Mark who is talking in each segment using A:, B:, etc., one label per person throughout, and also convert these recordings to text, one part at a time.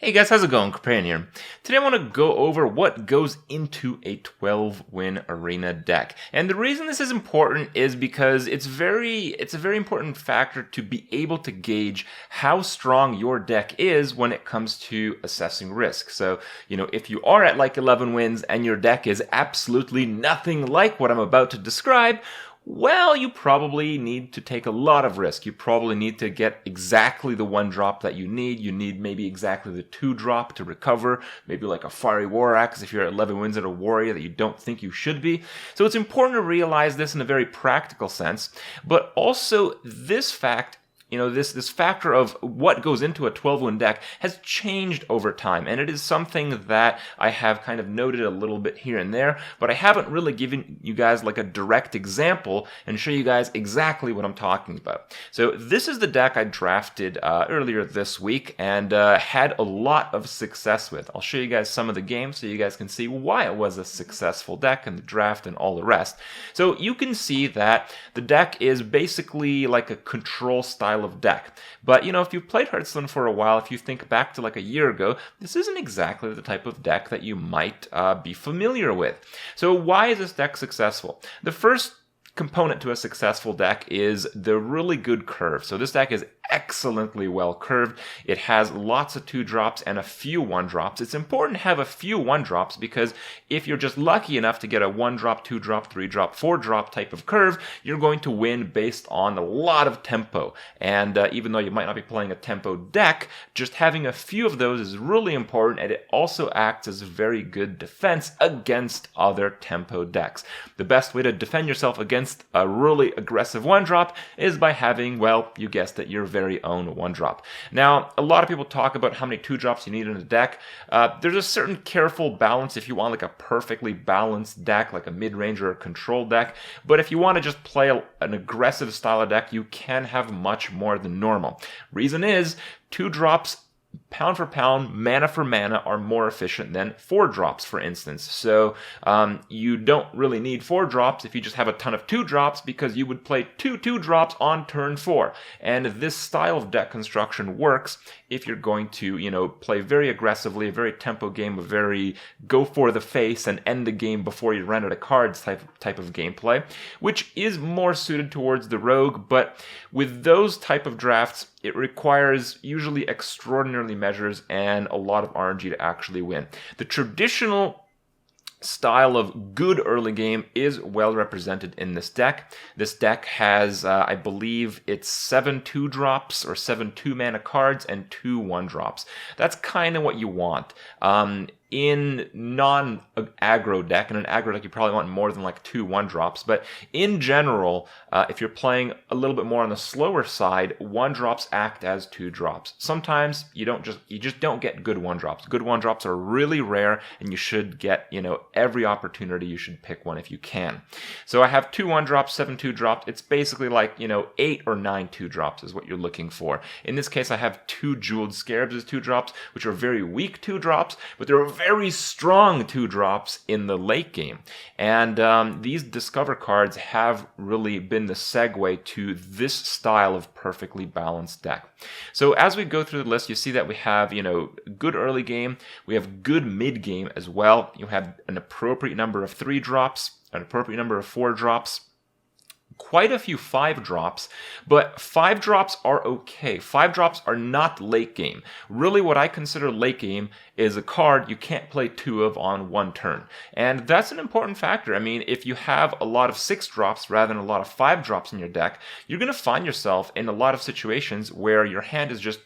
A: Hey guys, how's it going? Kripp here. Today I want to go over what goes into a 12-win arena deck. And the reason this is important is because it's a very important factor to be able to gauge how strong your deck is when it comes to assessing risk. So, if you are at like 11 wins and your deck is absolutely nothing like what I'm about to describe, well, you probably need to take a lot of risk. You probably need to get exactly the 1 drop that you need. You need maybe exactly the 2 drop to recover, maybe like a Fiery War Axe if you're at 11 wins at a warrior that you don't think you should be. So it's important to realize this in a very practical sense, but also this fact, this factor of what goes into a 12-win deck has changed over time, and it is something that I have kind of noted a little bit here and there, but I haven't really given you guys like a direct example and show you guys exactly what I'm talking about. So this is the deck I drafted earlier this week and had a lot of success with. I'll show you guys some of the games so you guys can see why it was a successful deck and the draft and all the rest. So you can see that the deck is basically like a control style of deck. But if you've played Hearthstone for a while, if you think back to like a year ago, this isn't exactly the type of deck that you might be familiar with. So why is this deck successful? The first component to a successful deck is the really good curve. So this deck is excellently well curved. It has lots of 2 drops and a few 1 drops. It's important to have a few 1 drops because if you're just lucky enough to get a 1 drop, 2 drop, 3 drop, 4 drop type of curve, you're going to win based on a lot of tempo. And even though you might not be playing a tempo deck, just having a few of those is really important, and it also acts as a very good defense against other tempo decks. The best way to defend yourself against a really aggressive 1 drop is by having, well, you guessed it, your very own 1 drop. Now, a lot of people talk about how many 2 drops you need in a deck. There's a certain careful balance if you want like a perfectly balanced deck, like a mid-range or a control deck. But if you want to just play an aggressive style of deck, you can have much more than normal. Reason is, 2 drops pound for pound, mana for mana are more efficient than 4 drops, for instance. So you don't really need 4 drops if you just have a ton of 2 drops, because you would play 2 drops on turn 4. And this style of deck construction works if you're going to, play very aggressively, a very tempo game, a very go for the face and end the game before you run out of cards type of gameplay, which is more suited towards the rogue. But with those type of drafts, it requires usually extraordinary measures and a lot of RNG to actually win. The traditional style of good early game is well represented in this deck. This deck has, I believe it's 7 2 drops or 7 2 mana cards and 2 1 drops. That's kind of what you want. In non-aggro deck, in an aggro deck you probably want more than like 2 1 drops, but in general, if you're playing a little bit more on the slower side, 1 drops act as 2 drops. Sometimes you just don't get good 1 drops. Good 1 drops are really rare, and you should get, every opportunity you should pick one if you can. So I have 2 1 drops, 7 2 drops. It's basically like, 8 or 9 2 drops is what you're looking for. In this case, I have 2 Jeweled Scarabs as 2 drops, which are very weak 2 drops, but they're very strong 2 drops in the late game. And these Discover cards have really been the segue to this style of perfectly balanced deck. So as we go through the list, you see that we have, good early game, we have good mid game as well. You have an appropriate number of 3 drops, an appropriate number of 4 drops, quite a few 5 drops, but 5 drops are okay. 5 drops are not late game. Really what I consider late game is a card you can't play 2 of on 1 turn. And that's an important factor. I mean, if you have a lot of 6 drops rather than a lot of 5 drops in your deck, you're going to find yourself in a lot of situations where your hand is just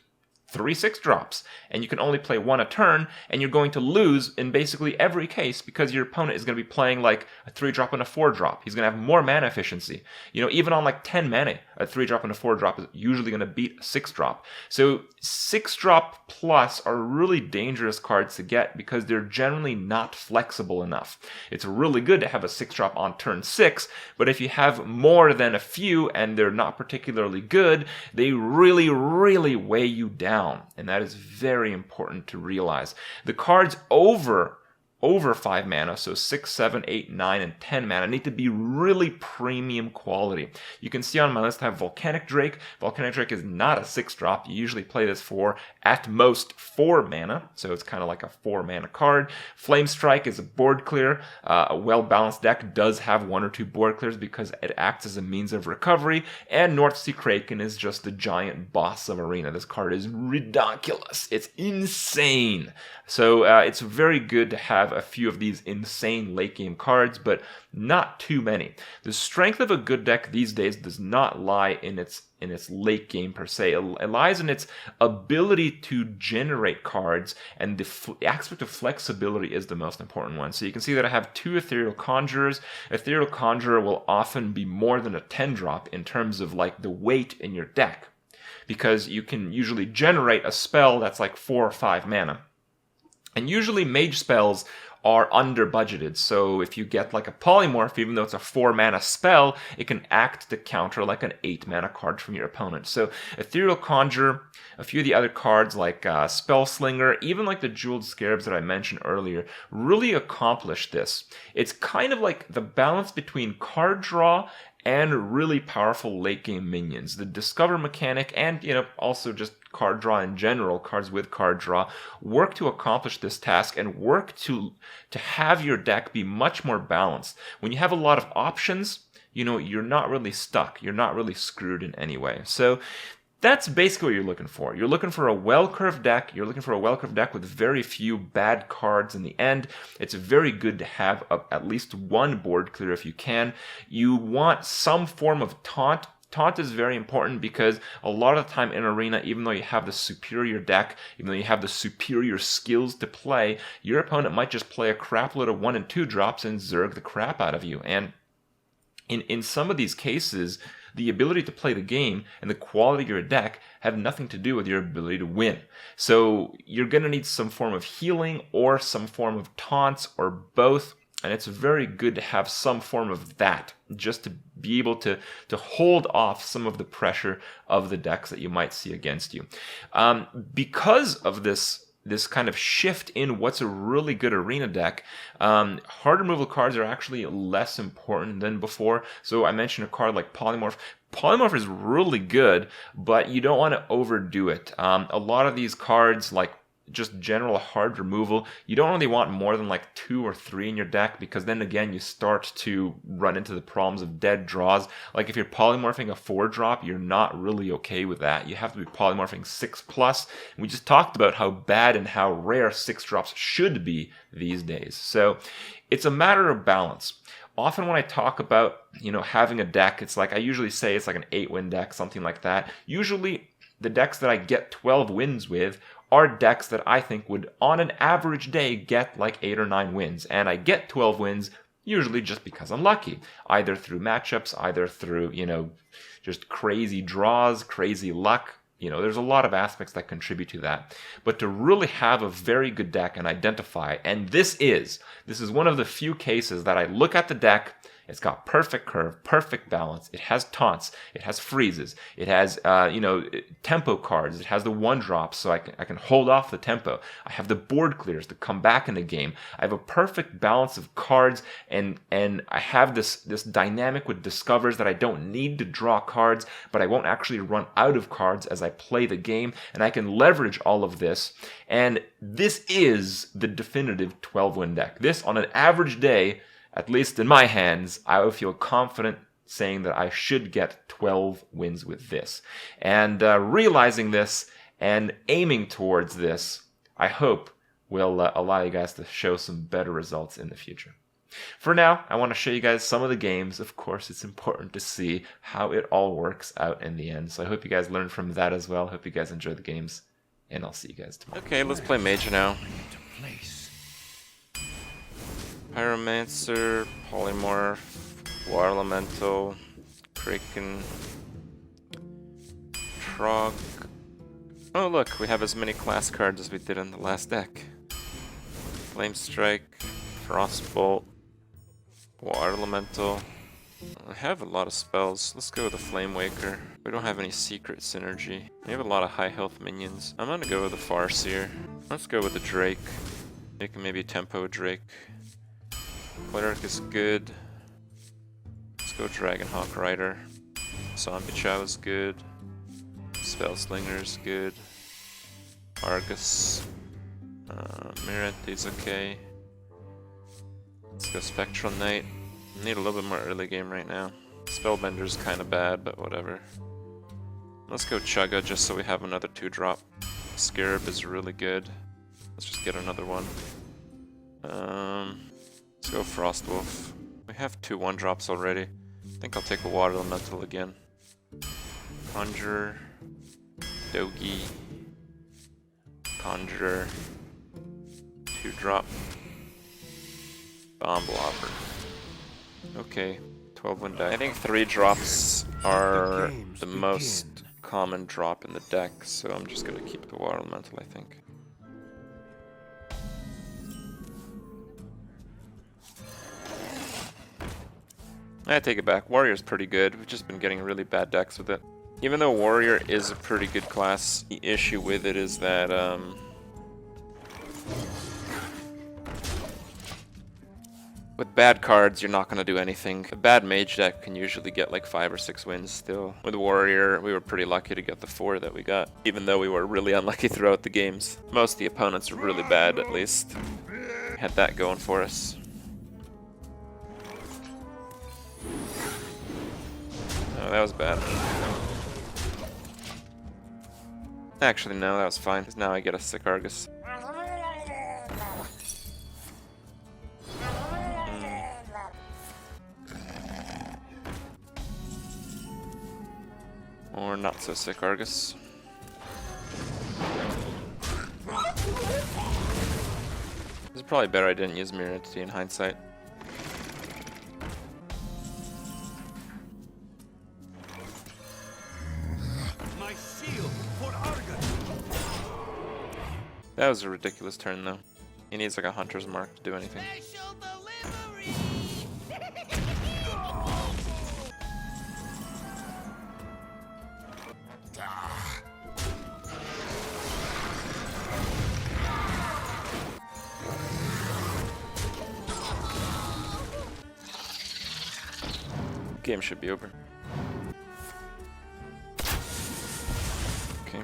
A: 3 6 drops, and you can only play 1 a turn, and you're going to lose in basically every case because your opponent is going to be playing like a 3 drop and a 4 drop. He's going to have more mana efficiency. Even on like 10 mana, a 3 drop and a 4 drop is usually going to beat a 6 drop. So 6 drop plus are really dangerous cards to get because they're generally not flexible enough. It's really good to have a 6 drop on turn 6, but if you have more than a few and they're not particularly good, they really, really weigh you down. And that is very important to realize. The cards over over 5 mana, so 6, 7, 8, 9, and 10 mana, need to be really premium quality. You can see on my list I have Volcanic Drake. Volcanic Drake is not a 6-drop. You usually play this for, at most, 4 mana, so it's kind of like a 4-mana card. Flame Strike is a board clear. A well-balanced deck does have 1 or 2 board clears because it acts as a means of recovery, and Northsea Kraken is just the giant boss of Arena. This card is ridiculous. It's insane. So it's very good to have a few of these insane late game cards, but not too many. The strength of a good deck these days does not lie in its late game per se. It lies in its ability to generate cards, and the aspect of flexibility is the most important one. So you can see that I have 2 Ethereal Conjurers. Ethereal Conjurer will often be more than a 10-drop in terms of like the weight in your deck, because you can usually generate a spell that's like 4 or 5 mana. And usually mage spells are under budgeted, so if you get like a Polymorph, even though it's a 4 mana spell, it can act to counter like an 8 mana card from your opponent. So Ethereal Conjurer, a few of the other cards like Spellslinger, even like the Jeweled Scarabs that I mentioned earlier, really accomplish this. It's kind of like the balance between card draw and really powerful late game minions. The Discover mechanic and, also just card draw in general, cards with card draw, work to accomplish this task and work to have your deck be much more balanced. When you have a lot of options, you're not really stuck. You're not really screwed in any way. So that's basically what you're looking for. You're looking for a well-curved deck. You're looking for a well-curved deck with very few bad cards in the end. It's very good to have at least 1 board clear if you can. You want some form of taunt. Taunt is very important because a lot of the time in Arena, even though you have the superior deck, even though you have the superior skills to play, your opponent might just play a crapload of 1 and 2 drops and zerg the crap out of you. And in some of these cases, the ability to play the game and the quality of your deck have nothing to do with your ability to win. So you're going to need some form of healing or some form of taunts or both. And it's very good to have some form of that, just to be able to hold off some of the pressure of the decks that you might see against you. Because of this kind of shift in what's a really good Arena deck, hard removal cards are actually less important than before. So I mentioned a card like Polymorph. Polymorph is really good, but you don't want to overdo it. A lot of these cards, like just general hard removal, you don't really want more than like 2 or 3 in your deck, because then again you start to run into the problems of dead draws. Like if you're polymorphing a 4-drop, you're not really okay with that. You have to be polymorphing 6+. We just talked about how bad and how rare 6-drops should be these days. So it's a matter of balance. Often when I talk about, having a deck, it's like I usually say it's like an 8-win deck, something like that. Usually the decks that I get 12 wins with are decks that I think would, on an average day, get like 8 or 9 wins. And I get 12 wins usually just because I'm lucky, either through matchups, either through, just crazy draws, crazy luck. There's a lot of aspects that contribute to that. But to really have a very good deck and identify, and this is one of the few cases that I look at the deck, it's got perfect curve, perfect balance, it has taunts, it has freezes, it has, tempo cards, it has the 1-drops, so I can hold off the tempo. I have the board clears to come back in the game. I have a perfect balance of cards, and I have this dynamic with discovers that I don't need to draw cards, but I won't actually run out of cards as I play the game, and I can leverage all of this. And this is the definitive 12-win deck. This, on an average day, at least in my hands, I would feel confident saying that I should get 12 wins with this. And realizing this and aiming towards this, I hope will allow you guys to show some better results in the future. For now, I want to show you guys some of the games. Of course, it's important to see how it all works out in the end. So I hope you guys learned from that as well. Hope you guys enjoy the games, and I'll see you guys tomorrow. Okay, let's play Mage now. Pyromancer, Polymorph, Water Elemental, Kraken, Trog. Oh look, we have as many class cards as we did in the last deck. Flame Strike, Frostbolt, Water Elemental. I have a lot of spells. Let's go with the Flame Waker. We don't have any secret synergy. We have a lot of high health minions. I'm gonna go with the Farseer. Let's go with the Drake.
B: Make maybe Tempo Drake. Cleric is good. Let's go Dragonhawk Rider. Zombie Chow is good. Spellslinger is good. Argus. Mirant is okay. Let's go Spectral Knight. Need a little bit more early game right now. Spellbender's kind of bad, but whatever. Let's go Chugga just so we have another 2-drop. Scarab is really good. Let's just get another one. Let's go Frostwolf. We have 2 1-drops already. I think I'll take a Water Elemental again. Conjurer. Dogi. Conjurer. 2-drop. Bomb Blopper. Okay, 12-1 deck. I think 3 drops are the most common drop in the deck, so I'm just gonna keep the Water Elemental, I think. I take it back. Warrior's pretty good. We've just been getting really bad decks with it. Even though Warrior is a pretty good class, the issue with it is that with bad cards, you're not going to do anything. A bad mage deck can usually get like 5 or 6 wins still. With Warrior, we were pretty lucky to get the 4 that we got, even though we were really unlucky throughout the games. Most of the opponents are really bad, at least. Had that going for us. Oh, that was bad. Actually, no, that was fine, because now I get a sick Argus. Or not so sick Argus. It's probably better I didn't use Mirror Entity in hindsight.
C: My shield for Argus.
B: That was a ridiculous turn though. He needs like a Hunter's Mark to do anything.
C: Special delivery.
B: Game should be over. Okay.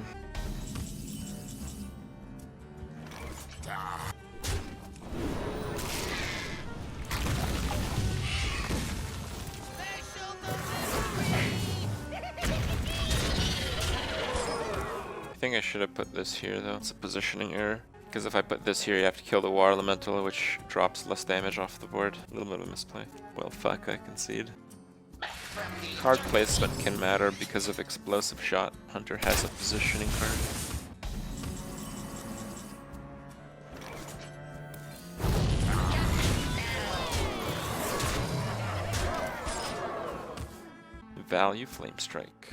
B: I think I should have put this here though. It's a positioning error. Because if I put this here, you have to kill the Water Elemental, which drops less damage off the board. A little bit of a misplay. Well, fuck, I concede. Card placement can matter because of Explosive Shot. Hunter has a positioning card. Value Flame Strike.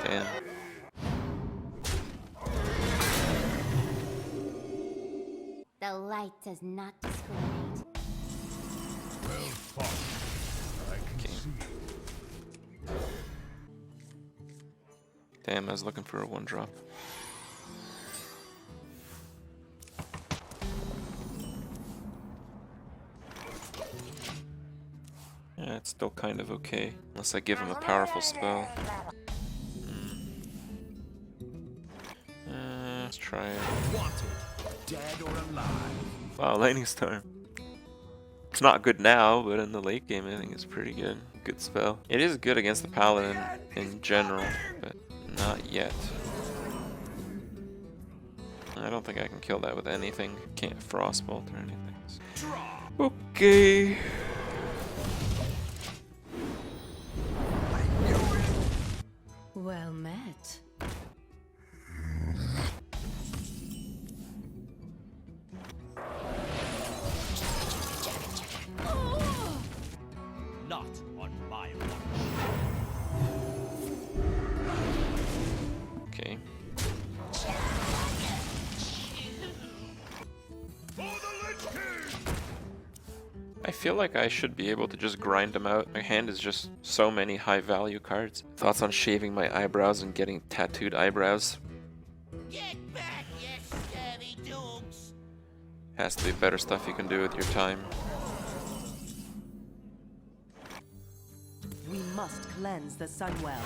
B: Damn.
D: The light does not discriminate.
B: Damn, I was looking for a 1-drop. Yeah, it's still kind of okay, unless I give him a powerful spell. Let's try it.
C: Wanted, dead or alive.
B: Wow, Lightning Storm. It's not good now, but in the late game I think it's pretty good. Good spell. It is good against the Paladin in general, but not yet. I don't think I can kill that with anything. Can't Frostbolt or anything. Okay.
D: Well met.
C: Not on my watch.
B: Okay. I feel like I should be able to just grind them out. My hand is just so many high value cards. Thoughts on shaving my eyebrows and getting tattooed eyebrows?
C: Get back, you scurvy dogs!
B: Has to be better stuff you can do with your time.
E: We must cleanse the Sunwell.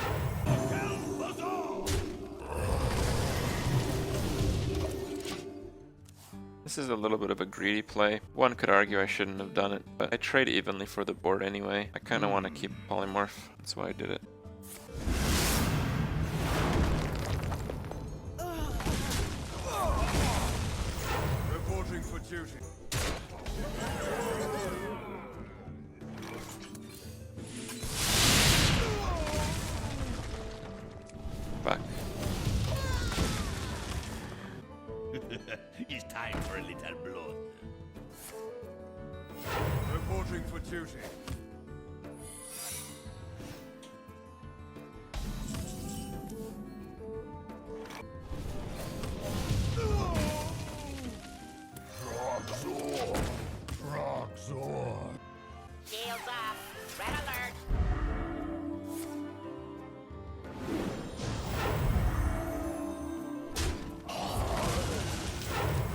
B: This is a little bit of a greedy play. One could argue I shouldn't have done it, but I trade evenly for the board anyway. I kind of want to keep polymorph. That's why I did it.
C: Reporting for duty.
B: Back.
C: It's time for a little blood. Reporting for duty.
D: Shields up. Red alert.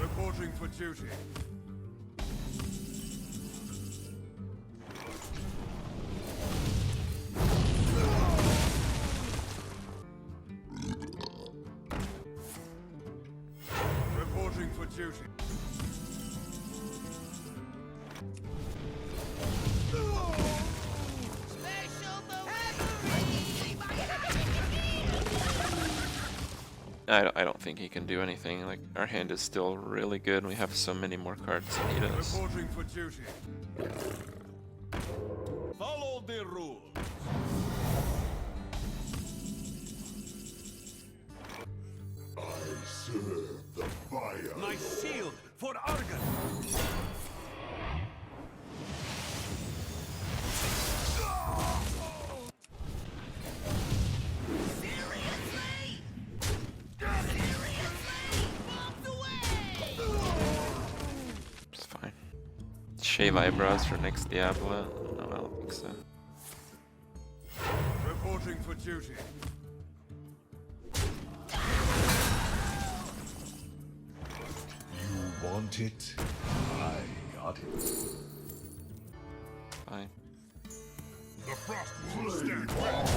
C: Reporting for duty. Reporting for duty. Special
B: I don't think he can do anything. Like, our hand is still really good and we have so many more cards than he does.
C: Reporting for duty. Follow the rules.
F: I serve the fire.
C: My shield for Argon. Seriously? Seriously? Bombs away!
B: It's fine. Shave eyebrows for next Diablo? No, I don't think so.
C: Reporting for duty.
F: You want it? I got it.
B: Fine.
F: The frost will stand back.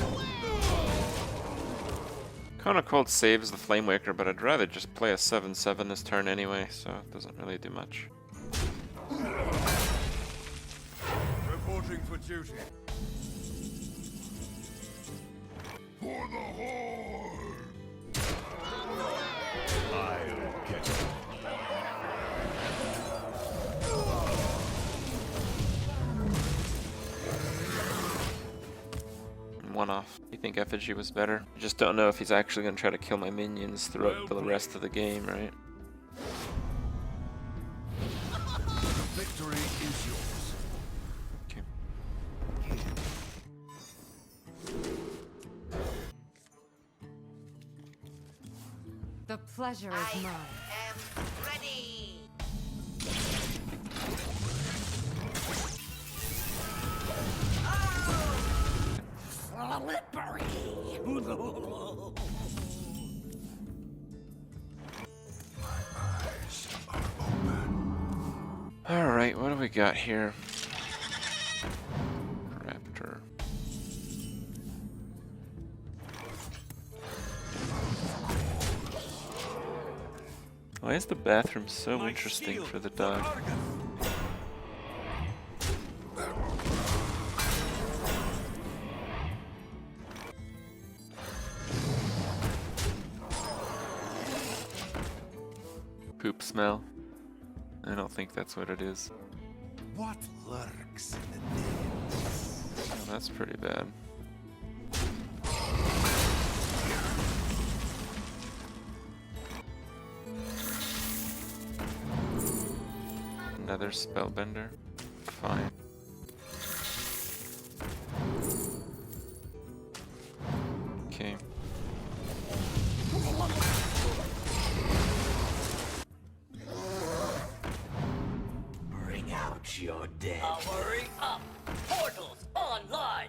B: Kinda Cold saves the Flamewaker, but I'd rather just play a 7/7 this turn anyway, so it doesn't really do much.
C: Reporting for duty.
F: For the Horde! I'll get it.
B: One off. You think Effigy was better? I just don't know if he's actually gonna try to kill my minions throughout the rest of the game, right?
C: Victory is yours.
B: Okay.
E: The pleasure is mine.
D: am ready.
B: Alright, what do we got here? Raptor. Why is the bathroom so
C: My
B: interesting
C: shield
B: for the dog?
C: Argon.
B: Poop smell? I don't think that's what it is.
C: What lurks in the depths?
B: Oh, that's pretty bad. Another spellbender. Fine. Okay.
C: Bring out your dead.
G: Powering up. Portals online.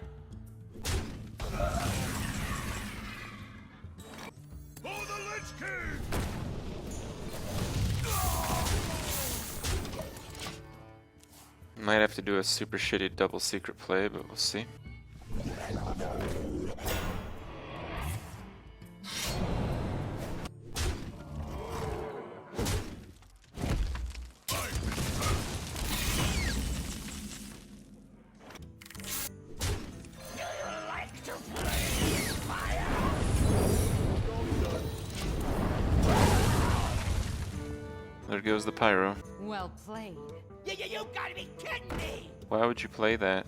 C: For the Lich King!
B: Might have to do a super shitty double secret play, but we'll see. There goes the pyro.
E: Well played.
G: You gotta be kidding me!
B: Why would you play that?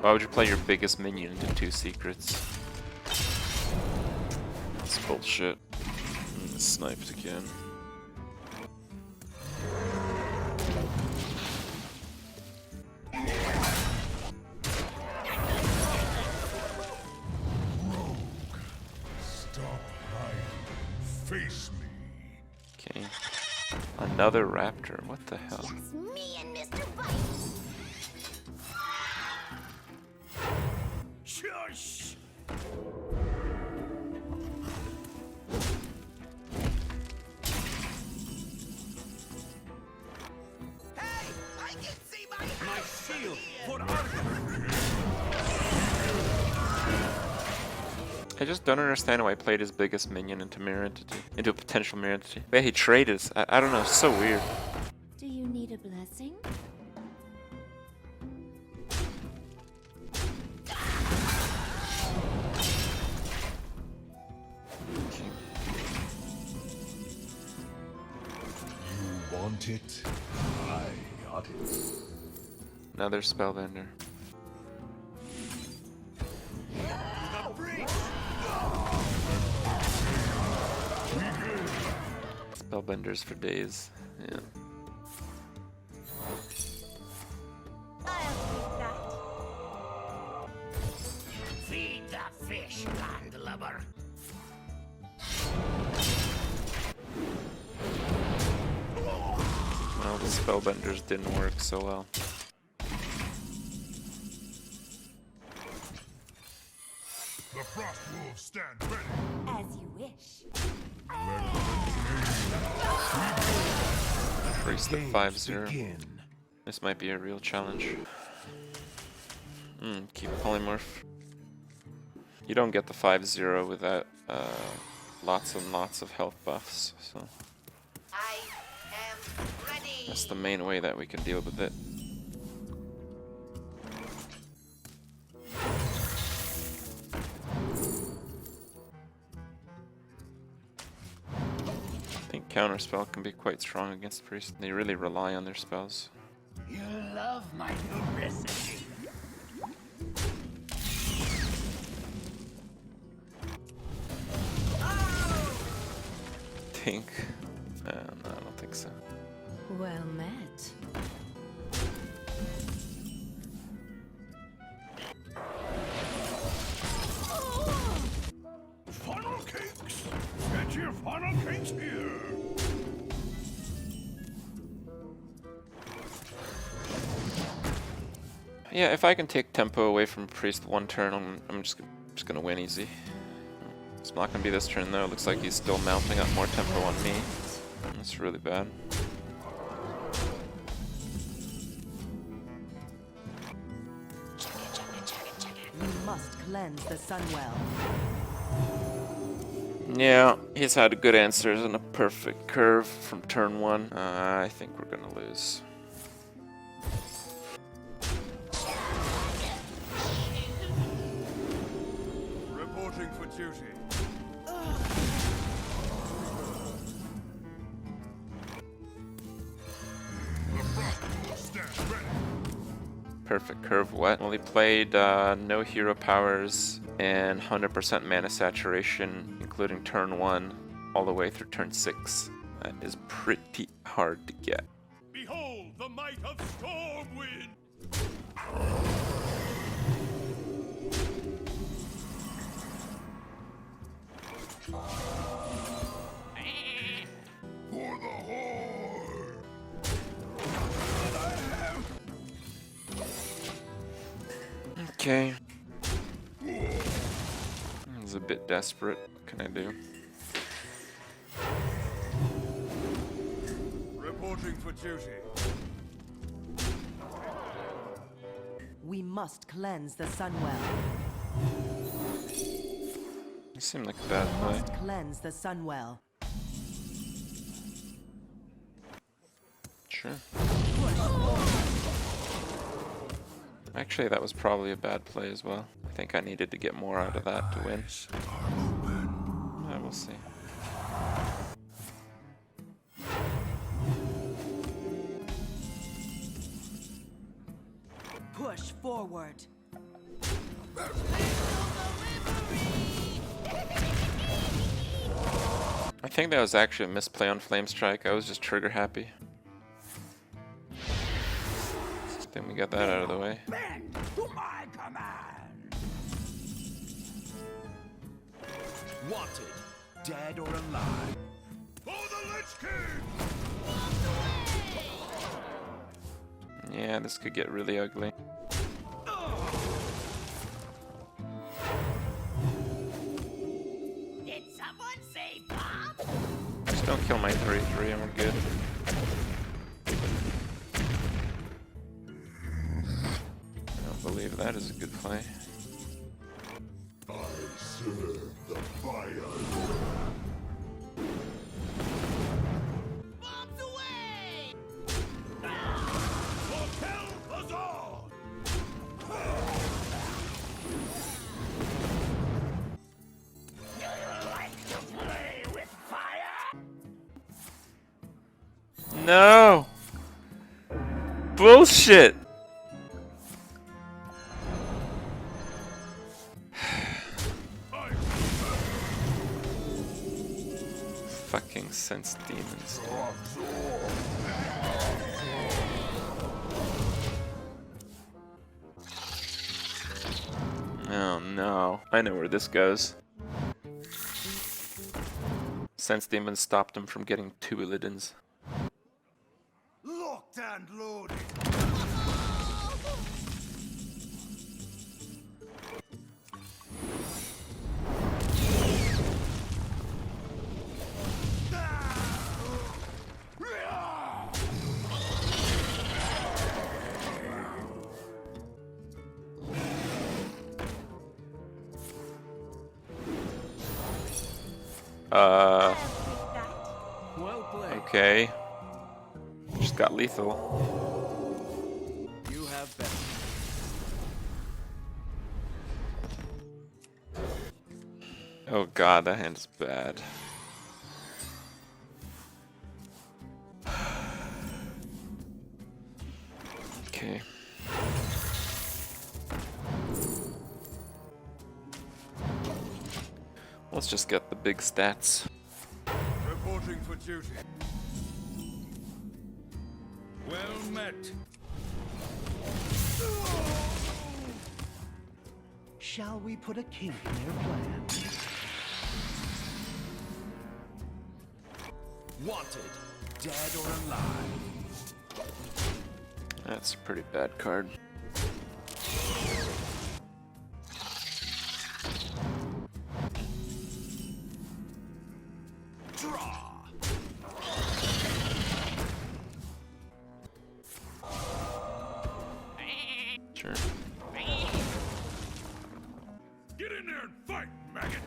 B: Why would you play your biggest minion into 2 secrets? That's bullshit. Sniped again.
F: Stop hiding. Face me.
B: Okay. Another raptor. What the hell?
D: Just me and Mr. Bite.
C: Shush! Hey! I can see my shield for
B: I just don't understand why he played his biggest minion into mirror entity, into a potential mirror entity. Yeah, he traded. I don't know. It's so weird.
D: Do you need a blessing?
F: You want it? I got it.
B: Another spellbender. Spellbenders for days. Yeah.
G: Feed the fish, landlubber.
B: Well, the spellbenders didn't work so well.
F: The frost wolves stand ready.
D: As you wish.
B: Freeze the 5-0.
C: begin.
B: This might be a real challenge. Keep polymorph. You don't get the 5-0 without lots and lots of health buffs, so
G: I am ready.
B: that's the main way that we can deal with it. I think counterspell can be quite strong against priests. They really rely on their spells.
G: You love my new recipe.
B: Think? No, I don't think so.
E: Well met.
F: Funnel cakes! Get your funnel cakes here!
B: Yeah, if I can take tempo away from priest one turn, I'm just gonna win easy. It's not gonna be this turn though. It looks like he's still mounting up more tempo on me. That's really bad.
E: You must cleanse the Sunwell.
B: Yeah, he's had good answers and a perfect curve from turn 1. I think we're gonna lose.
F: Reporting for duty. The frost wolves stand ready.
B: Perfect curve what? Well, he played no hero powers and 100% mana saturation, including turn 1 all the way through turn 6. That is pretty hard to get.
F: Behold the might of Stormwind! For the Horde!
B: Okay. It's a bit desperate. What can I do?
F: Reporting for duty.
E: We must cleanse the Sunwell.
B: You seem like a bad play.
E: Must cleanse the Sunwell.
B: Sure. Actually, that was probably a bad play as well. I think I needed to get more out of that to win. Yeah, we'll see.
E: Push forward.
B: I think that was actually a misplay on Flame Strike. I was just trigger happy. Then we got that out of the way.
G: Bend to my command.
C: Wanted, dead or alive.
F: For the Lich King!
B: Yeah, this could get really ugly.
G: Did someone say Bob?
B: Just don't kill my 3/3 and we're good. I don't believe that is a good play.
F: I serve the fire.
G: Bombs away!
F: Hotel Bazaar!
G: You like to play with fire?
B: No! Bullshit! Fucking sense demons. Oh no. I know where this goes. Sense demons stopped him from getting 2 Illidins.
F: Locked and loaded.
C: Well played.
B: Okay. Just got lethal.
C: You have better.
B: Oh god, that hand is bad. Okay. Let's just get the big stats.
F: Reporting for duty. Well met.
C: Shall we put a kink in their plan? Wanted, dead or alive.
B: That's a pretty bad card.
C: Draw.
B: Sure.
F: Get in there and fight, maggot!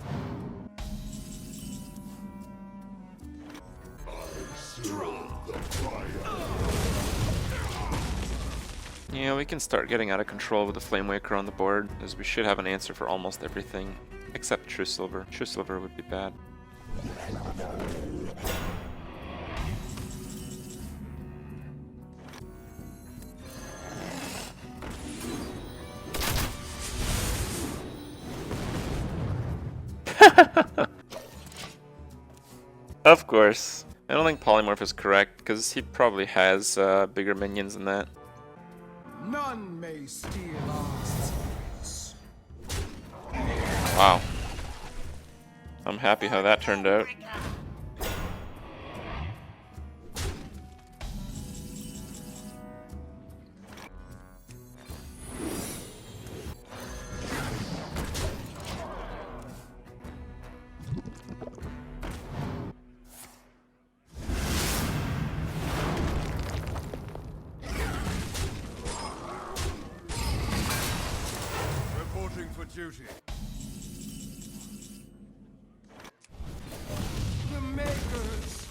B: Yeah, we can start getting out of control with the Flame Waker on the board, as we should have an answer for almost everything, except True Silver. True Silver would be bad. Of course. I don't think Polymorph is correct, because he probably has bigger minions than that.
C: None may steal our secrets.
B: Wow. I'm happy how that turned out.
F: Reporting for duty. The Makers.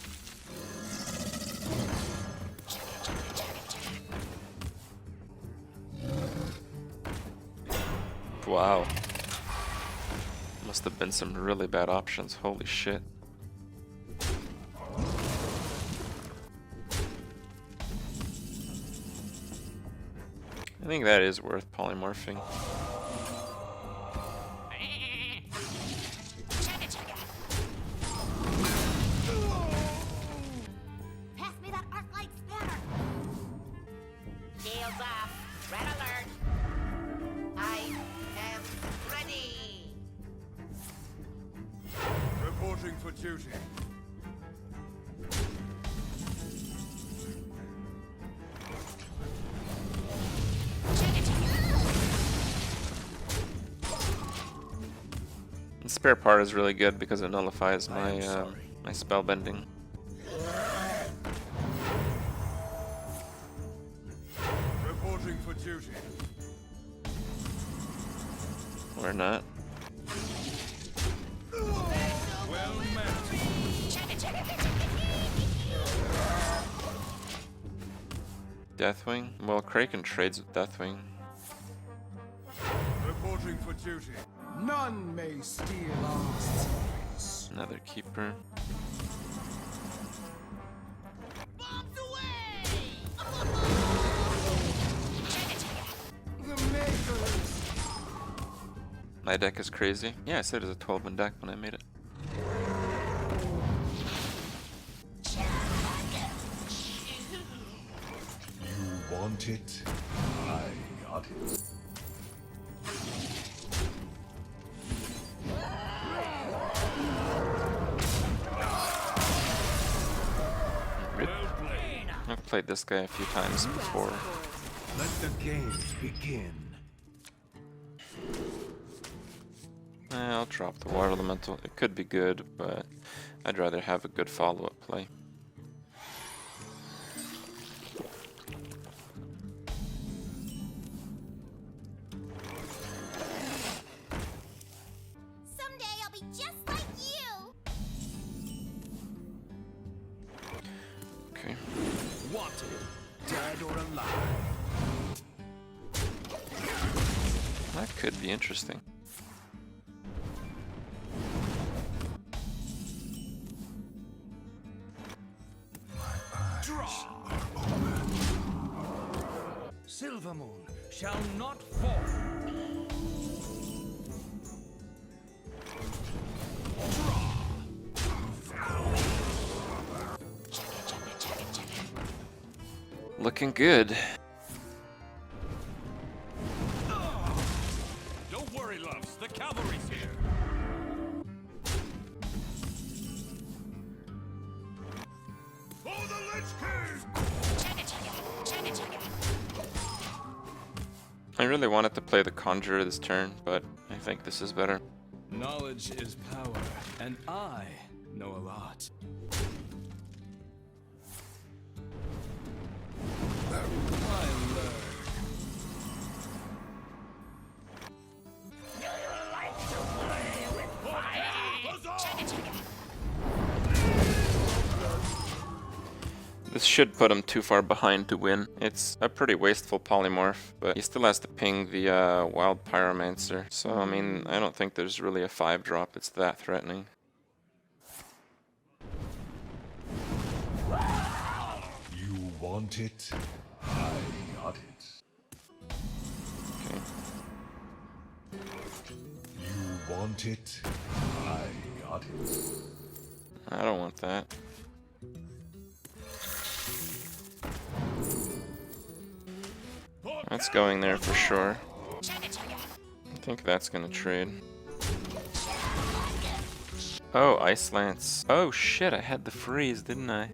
B: Wow. Must have been some really bad options. Holy shit. I think that is worth polymorphing.
D: Pass me that arc light spanner.
G: Shields up. Red alert. I am ready.
F: Reporting for duty.
B: The spare part is really good because it nullifies my my spell bending.
F: Reporting for duty.
B: Or not.
F: Well met.
B: Deathwing? Well, Kraken trades with Deathwing.
F: Reporting for duty.
C: None may steal our secrets.
B: Another keeper.
G: Bombs away.
C: The Makers.
B: My deck is crazy. Yeah, I said it was a 12-man deck when I made it.
F: You want it? I got it.
B: I've played this guy a few times before.
F: Let the games begin.
B: I'll drop the Water Elemental. It could be good, but I'd rather have a good follow-up play.
D: Someday I'll be just like you.
B: Okay.
C: Wanted, dead or alive.
B: That could be interesting.
C: Silver Moon shall not fall.
B: Looking good.
F: Don't worry, loves. The cavalry's here. For the Lich King!
B: I really wanted to play the Conjurer this turn, but I think this is better.
C: Knowledge is power, and I know a lot. I learn.
B: This should put him too far behind to win. It's a pretty wasteful polymorph, but he still has to ping the Wild Pyromancer. So, I mean, I don't think there's really a 5-drop that's that threatening.
F: You want it? I got it.
B: Okay.
F: You want it? I got it.
B: I don't want that. That's going there for sure. I think that's gonna trade. Oh, Ice Lance. Oh shit, I had the freeze, didn't I?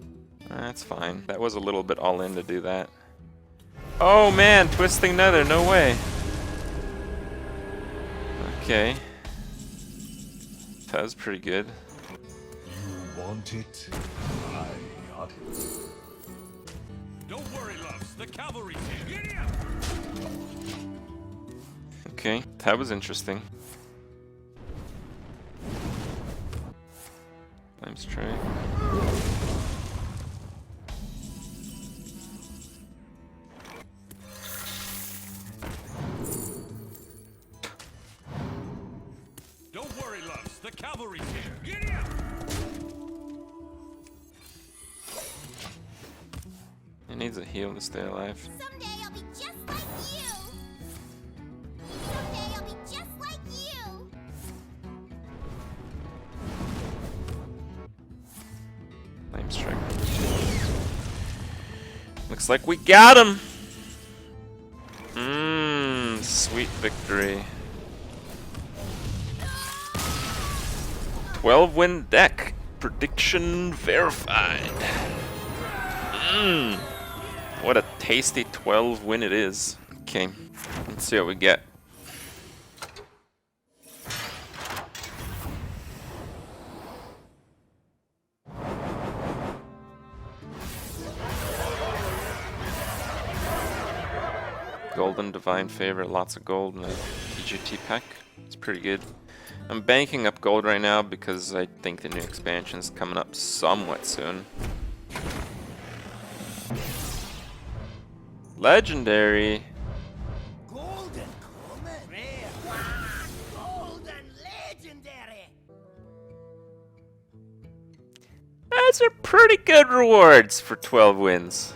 B: That's fine. That was a little bit all in to do that. Oh man, Twisting Nether, no way. Okay. That was pretty good.
F: You want it? I got it. Don't worry, loves. The cavalry's here.
B: Okay, that was interesting. Flames tray.
C: Don't worry, loves. The cavalry's here. Giddy up!
B: He needs a heal to stay alive.
D: Someday I'll be just like you. Someday I'll be just like you.
B: Flame strike. Looks like we got him! Sweet victory. 12-win deck. Prediction verified. What a tasty 12-win it is. Okay, let's see what we get. Golden Divine Favor, lots of gold in the TGT pack. It's pretty good. I'm banking up gold right now because I think the new expansion is coming up somewhat soon. Legendary.
G: Golden comet. Rare. Golden legendary.
B: Those are pretty good rewards for 12 wins.